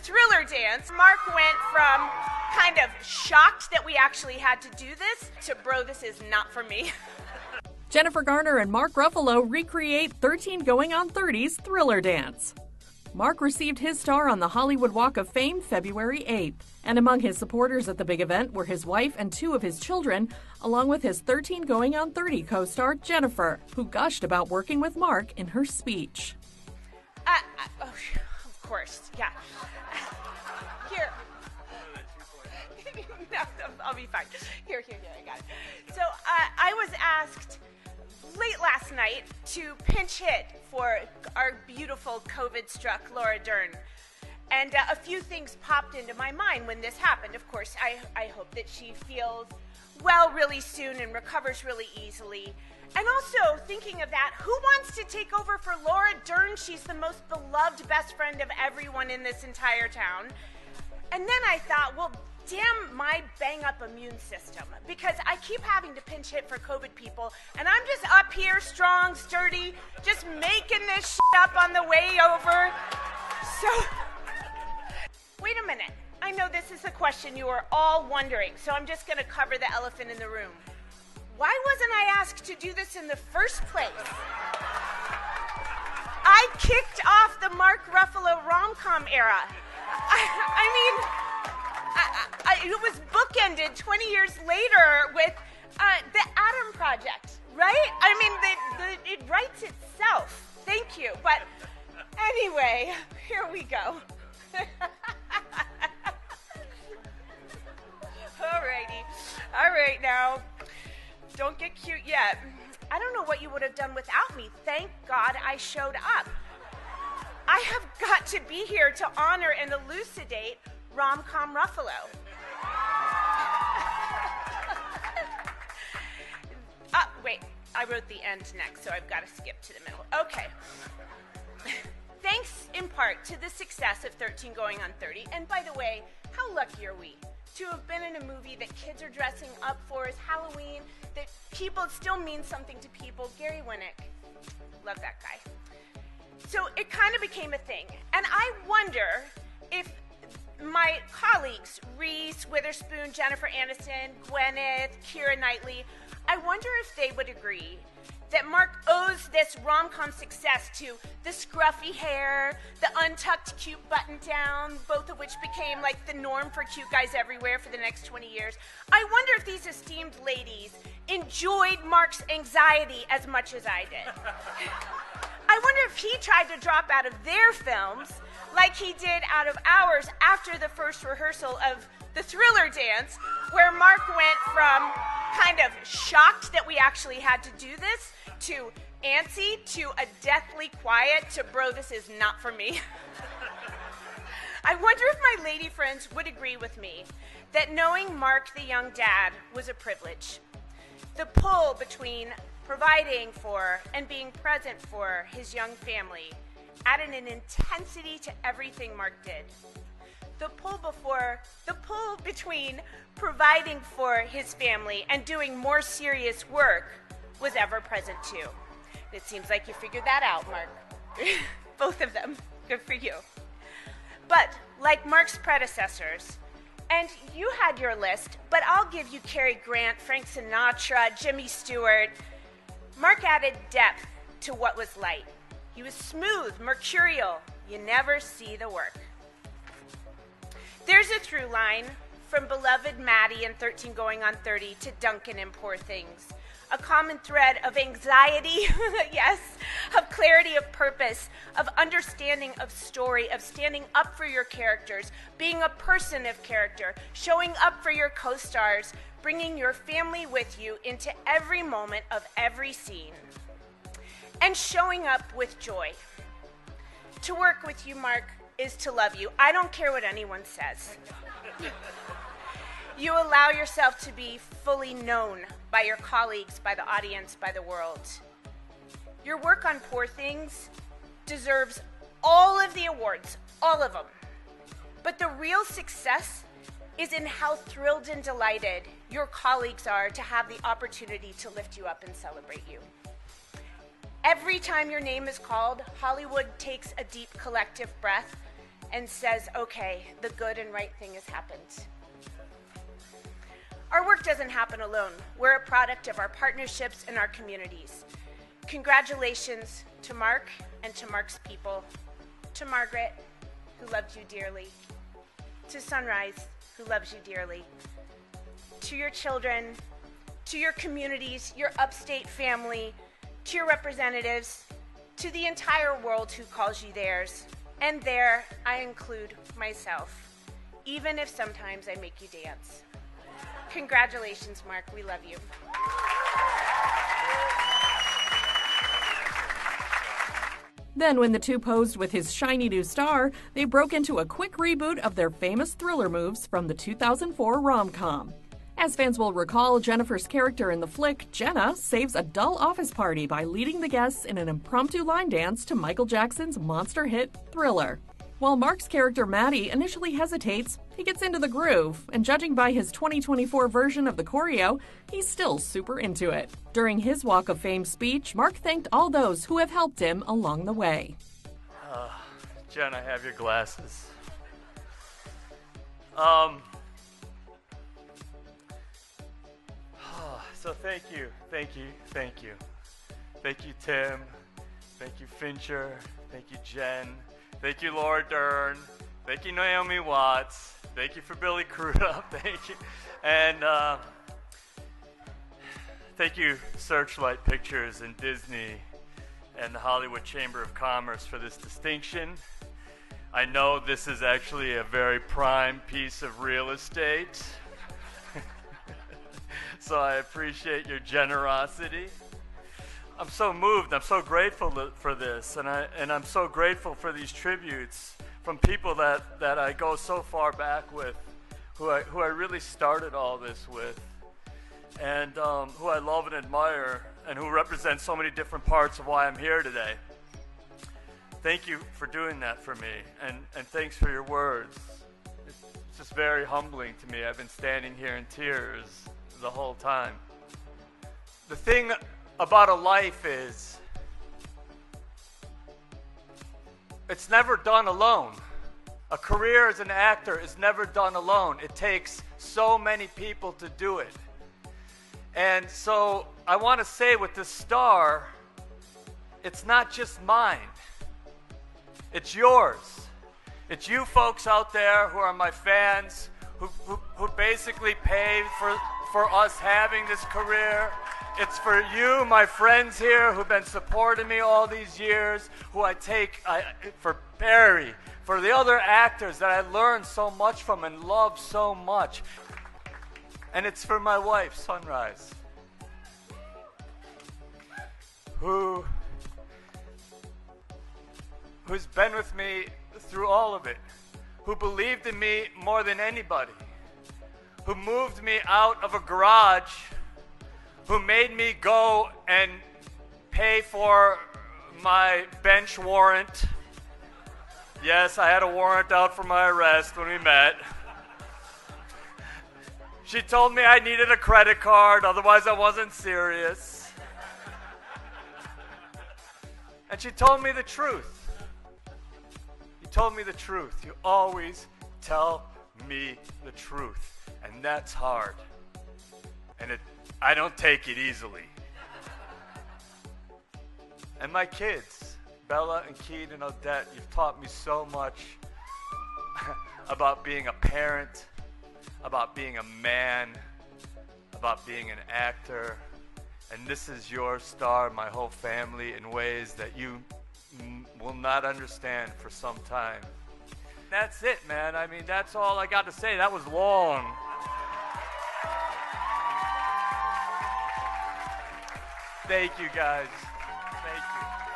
Thriller dance, Mark went from kind of shocked that we actually had to do this to, bro, this is not for me. Jennifer Garner and Mark Ruffalo recreate 13 Going on 30's Thriller dance. Mark received his star on the Hollywood Walk of Fame February 8th, and among his supporters at the big event were his wife and 2 of his children, along with his 13 Going on 30 co-star Jennifer, who gushed about working with Mark in her speech. Oh, of course, yeah. Here. No, I'll be fine. Here, I got it. So I was asked late last night to pinch hit for our beautiful COVID-struck Laura Dern. And a few things popped into my mind when this happened. Of course, I hope that she feels well really soon and recovers really easily. And also, thinking of that, who wants to take over for Laura Dern? She's the most beloved best friend of everyone in this entire town. And then I thought, well, damn my bang-up immune system, because I keep having to pinch hit for COVID people, and I'm just up here, strong, sturdy, just making this shit up on the way over. So, wait a minute. I know this is a question you are all wondering, so I'm just going to cover the elephant in the room. Why wasn't I asked to do this in the first place? I kicked off the Mark Ruffalo rom-com era. It was bookended 20 years later with the Adam Project, right? I mean, it writes itself. Thank you. But anyway, here we go. Alrighty. All right, now, don't get cute yet. I don't know what you would have done without me. Thank God I showed up. I have got to be here to honor and elucidate Rom-Com Ruffalo. Wait, I wrote the end next, so I've got to skip to the middle. Okay. Thanks in part to the success of 13 Going on 30, and by the way, how lucky are we to have been in a movie that kids are dressing up for as Halloween, that people still mean something to people. Gary Winnick, love that guy. So it kind of became a thing, and I wonder if my colleagues, Reese Witherspoon, Jennifer Aniston, Gwyneth, Keira Knightley, I wonder if they would agree that Mark owes this rom-com success to the scruffy hair, the untucked cute button-down, both of which became like the norm for cute guys everywhere for the next 20 years. I wonder if these esteemed ladies enjoyed Mark's anxiety as much as I did. I wonder if he tried to drop out of their films like he did out of ours after the first rehearsal of the Thriller dance, where Mark went from kind of shocked that we actually had to do this to antsy to a deathly quiet to, bro, this is not for me. I wonder if my lady friends would agree with me that knowing Mark the young dad was a privilege. The pull between providing for and being present for his young family added an intensity to everything Mark did. The pull between providing for his family and doing more serious work was ever present too. It seems like you figured that out, Mark. Both of them. Good for you. But like Mark's predecessors, and you had your list, but I'll give you Cary Grant, Frank Sinatra, Jimmy Stewart. Mark added depth to what was light. He was smooth, mercurial. You never see the work. There's a through line from beloved Maddie and 13 Going on 30 to Duncan and Poor Things. A common thread of anxiety, yes, of clarity of purpose, of understanding of story, of standing up for your characters, being a person of character, showing up for your co-stars, bringing your family with you into every moment of every scene, and showing up with joy. To work with you, Mark, is to love you. I don't care what anyone says. You allow yourself to be fully known by your colleagues, by the audience, by the world. Your work on Poor Things deserves all of the awards, all of them. But the real success is in how thrilled and delighted your colleagues are to have the opportunity to lift you up and celebrate you. Every time your name is called, Hollywood takes a deep collective breath and says, okay, the good and right thing has happened. Our work doesn't happen alone. We're a product of our partnerships and our communities. Congratulations to Mark and to Mark's people, to Margaret, who loved you dearly, to Sunrise, who loves you dearly, to your children, to your communities, your upstate family, to your representatives, to the entire world who calls you theirs. And there, I include myself, even if sometimes I make you dance. Congratulations, Mark. We love you. Then, when the two posed with his shiny new star, they broke into a quick reboot of their famous thriller moves from the 2004 rom-com. As fans will recall, Jennifer's character in the flick, Jenna, saves a dull office party by leading the guests in an impromptu line dance to Michael Jackson's monster hit, Thriller. While Mark's character, Maddie, initially hesitates, he gets into the groove, and judging by his 2024 version of the choreo, he's still super into it. During his Walk of Fame speech, Mark thanked all those who have helped him along the way. Jen, I have your glasses. So thank you. Thank you, Tim. Thank you, Fincher. Thank you, Jen. Thank you, Laura Dern. Thank you, Naomi Watts. Thank you for Billy Crudup. Thank you. And thank you, Searchlight Pictures and Disney and the Hollywood Chamber of Commerce for this distinction. I know this is actually a very prime piece of real estate. So I appreciate your generosity. I'm so moved. I'm so grateful for this, and I'm so grateful for these tributes from people that I go so far back with, who I really started all this with, and who I love and admire, and who represent so many different parts of why I'm here today. Thank you for doing that for me, and thanks for your words. It's just very humbling to me. I've been standing here in tears the whole time. The thing about a life is, it's never done alone. A career as an actor is never done alone. It takes so many people to do it. And so I want to say with this star, it's not just mine. It's yours. It's you folks out there who are my fans, who basically paid for us having this career. It's for you, my friends here, who've been supporting me all these years, for Barry, for the other actors that I learned so much from and love so much. And it's for my wife, Sunrise, who's been with me through all of it, who believed in me more than anybody, who moved me out of a garage, who made me go and pay for my bench warrant. Yes, I had a warrant out for my arrest when we met. She told me I needed a credit card, otherwise I wasn't serious. And she told me the truth. You told me the truth. You always tell me the truth. And that's hard. And I don't take it easily. And my kids, Bella and Keith and Odette, you've taught me so much about being a parent, about being a man, about being an actor. And this is your star, my whole family, in ways that you will not understand for some time. That's it, man. I mean, that's all I got to say. That was long. Thank you, guys. Thank you.